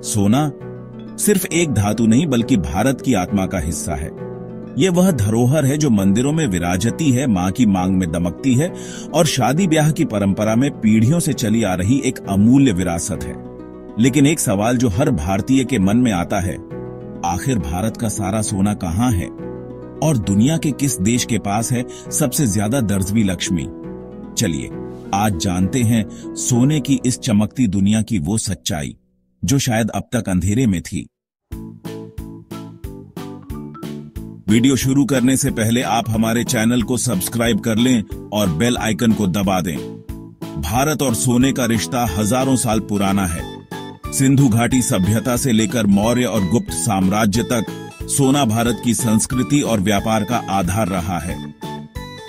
सोना सिर्फ एक धातु नहीं बल्कि भारत की आत्मा का हिस्सा है। यह वह धरोहर है जो मंदिरों में विराजती है, मां की मांग में दमकती है और शादी ब्याह की परंपरा में पीढ़ियों से चली आ रही एक अमूल्य विरासत है। लेकिन एक सवाल जो हर भारतीय के मन में आता है, आखिर भारत का सारा सोना कहां है और दुनिया के किस देश के पास है सबसे ज्यादा दर्जवी लक्ष्मी? चलिए आज जानते हैं सोने की इस चमकती दुनिया की वो सच्चाई जो शायद अब तक अंधेरे में थी। वीडियो शुरू करने से पहले आप हमारे चैनल को सब्सक्राइब कर लें और बेल आइकन को दबा दें। भारत और सोने का रिश्ता हजारों साल पुराना है। सिंधु घाटी सभ्यता से लेकर मौर्य और गुप्त साम्राज्य तक सोना भारत की संस्कृति और व्यापार का आधार रहा है।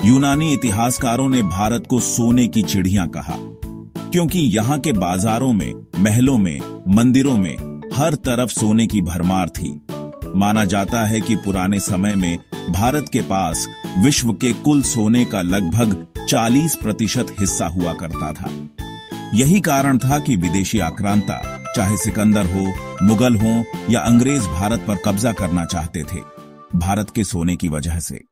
यूनानी इतिहासकारों ने भारत को सोने की चिड़िया कहा, क्योंकि यहाँ के बाजारों में, महलों में, मंदिरों में हर तरफ सोने की भरमार थी। माना जाता है कि पुराने समय में भारत के पास विश्व के कुल सोने का लगभग 40% हिस्सा हुआ करता था। यही कारण था कि विदेशी आक्रांता, चाहे सिकंदर हो, मुगल हो या अंग्रेज, भारत पर कब्जा करना चाहते थे, भारत के सोने की वजह से।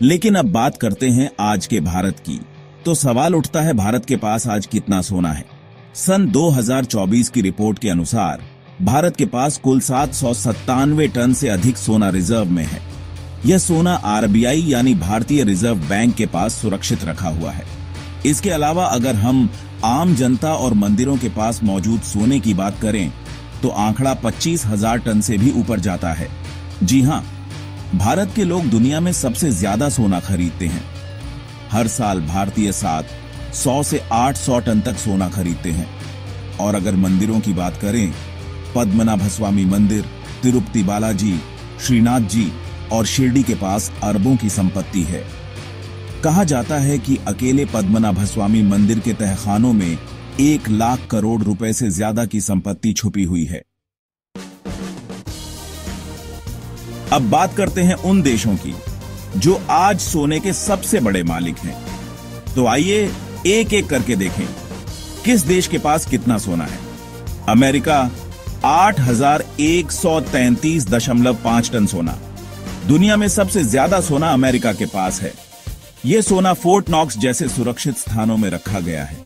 लेकिन अब बात करते हैं आज के भारत की। तो सवाल उठता है, भारत के पास आज कितना सोना है? सन 2024 की रिपोर्ट के अनुसार भारत के पास कुल 797 टन से अधिक सोना रिजर्व में है। यह सोना आरबीआई यानी भारतीय रिजर्व बैंक के पास सुरक्षित रखा हुआ है। इसके अलावा अगर हम आम जनता और मंदिरों के पास मौजूद सोने की बात करें तो आंकड़ा 25,000 टन से भी ऊपर जाता है। जी हां, भारत के लोग दुनिया में सबसे ज्यादा सोना खरीदते हैं। हर साल भारतीय 100 से 800 टन तक सोना खरीदते हैं। और अगर मंदिरों की बात करें, पद्मनाभ स्वामी मंदिर, तिरुपति बालाजी, श्रीनाथ जी और शिरडी के पास अरबों की संपत्ति है। कहा जाता है कि अकेले पद्मनाभ स्वामी मंदिर के तहखानों में 1 लाख करोड़ रुपए से ज्यादा की संपत्ति छुपी हुई है। अब बात करते हैं उन देशों की जो आज सोने के सबसे बड़े मालिक हैं। तो आइए एक एक करके देखें किस देश के पास कितना सोना है। अमेरिका 8,133.5 टन सोना। दुनिया में सबसे ज्यादा सोना अमेरिका के पास है। यह सोना फोर्ट नॉक्स जैसे सुरक्षित स्थानों में रखा गया है।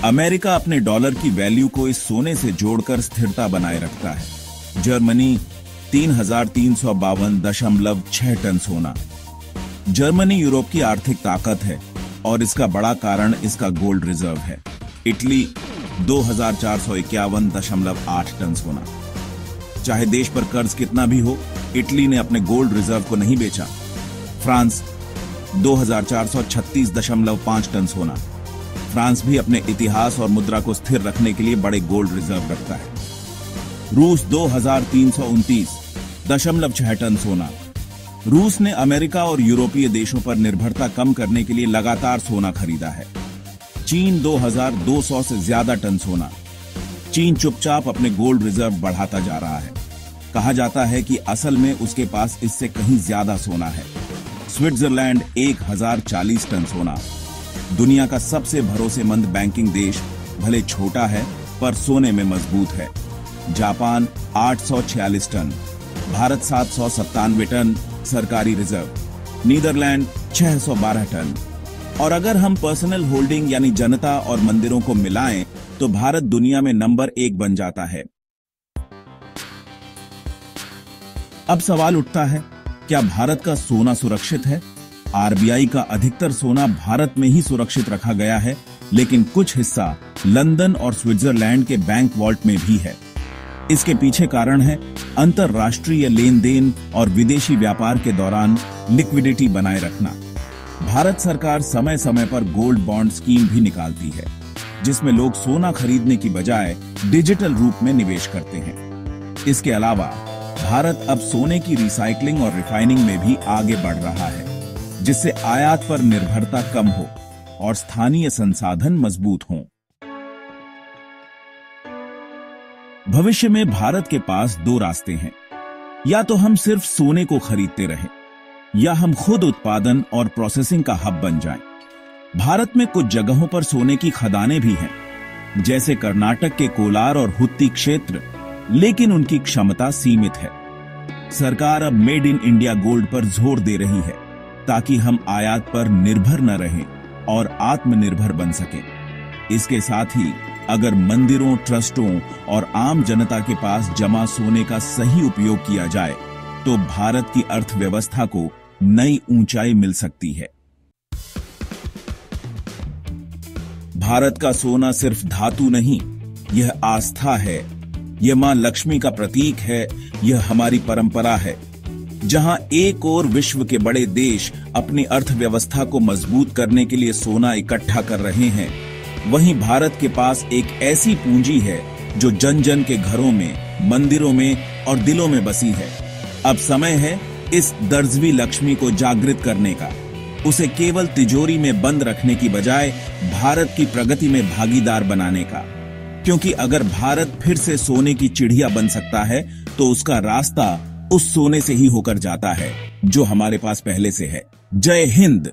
अमेरिका अपने डॉलर की वैल्यू को इस सोने से जोड़कर स्थिरता बनाए रखता है। जर्मनी 3,352.6 टन सोना। जर्मनी यूरोप की आर्थिक ताकत है और इसका बड़ा कारण इसका गोल्ड रिजर्व है। इटली 2,451.8 टन सोना। चाहे देश पर कर्ज कितना भी हो, इटली ने अपने गोल्ड रिजर्व को नहीं बेचा। फ्रांस 2,436.5 टन सोना। फ्रांस भी अपने इतिहास और मुद्रा को स्थिर रखने के लिए बड़े गोल्ड रिजर्व रखता है। रूस 2,329.6 टन सोना। रूस ने अमेरिका और यूरोपीय देशों पर निर्भरता कम करने के लिए लगातार सोना खरीदा है। चीन 2,200 से ज्यादा टन सोना। चीन चुपचाप अपने गोल्ड रिजर्व बढ़ाता जा रहा है। कहा जाता है कि असल में उसके पास इससे कहीं ज्यादा सोना है। स्विट्जरलैंड 1,040 टन सोना। दुनिया का सबसे भरोसेमंद बैंकिंग देश भले छोटा है पर सोने में मजबूत है। Japan 846 ton. भारत 797 टन सरकारी रिजर्व। Netherland 612 ton. और अगर हम पर्सनल होल्डिंग यानी जनता और मंदिरों को मिलाएं तो भारत दुनिया में नंबर 1 बन जाता है। अब सवाल उठता है, क्या भारत का सोना सुरक्षित है? आरबीआई का अधिकतर सोना भारत में ही सुरक्षित रखा गया है, लेकिन कुछ हिस्सा लंदन और स्विट्जरलैंड के बैंक वॉल्ट में भी है। इसके पीछे कारण है अंतरराष्ट्रीय लेन देन और विदेशी व्यापार के दौरान लिक्विडिटी बनाए रखना। भारत सरकार समय समय पर गोल्ड बॉन्ड स्कीम भी निकालती है, जिसमें लोग सोना खरीदने की बजाय डिजिटल रूप में निवेश करते हैं। इसके अलावा भारत अब सोने की रिसाइकलिंग और रिफाइनिंग में भी आगे बढ़ रहा है, जिससे आयात पर निर्भरता कम हो और स्थानीय संसाधन मजबूत हों। भविष्य में भारत के पास 2 रास्ते हैं। या तो हम सिर्फ सोने को खरीदते रहें, या हम खुद उत्पादन और प्रोसेसिंग का हब बन जाएं। भारत में कुछ जगहों पर सोने की खदानें भी हैं, जैसे कर्नाटक के कोलार और हुत्ती क्षेत्र, लेकिन उनकी क्षमता सीमित है। सरकार अब मेड इन इंडिया गोल्ड पर जोर दे रही है ताकि हम आयात पर निर्भर न रहें और आत्मनिर्भर बन सकें। इसके साथ ही अगर मंदिरों, ट्रस्टों और आम जनता के पास जमा सोने का सही उपयोग किया जाए तो भारत की अर्थव्यवस्था को नई ऊंचाई मिल सकती है। भारत का सोना सिर्फ धातु नहीं, यह आस्था है, यह मां लक्ष्मी का प्रतीक है, यह हमारी परंपरा है। जहां एक और विश्व के बड़े देश अपनी अर्थव्यवस्था को मजबूत करने के लिए सोना इकट्ठा कर रहे हैं, वहीं भारत के पास एक ऐसी पूंजी है जो जन जन के घरों में, मंदिरों में और दिलों में बसी है। अब समय है इस दर्जवी लक्ष्मी को जागृत करने का, उसे केवल तिजोरी में बंद रखने की बजाय भारत की प्रगति में भागीदार बनाने का। क्योंकि अगर भारत फिर से सोने की चिड़िया बन सकता है तो उसका रास्ता उस सोने से ही होकर जाता है जो हमारे पास पहले से है। जय हिंद।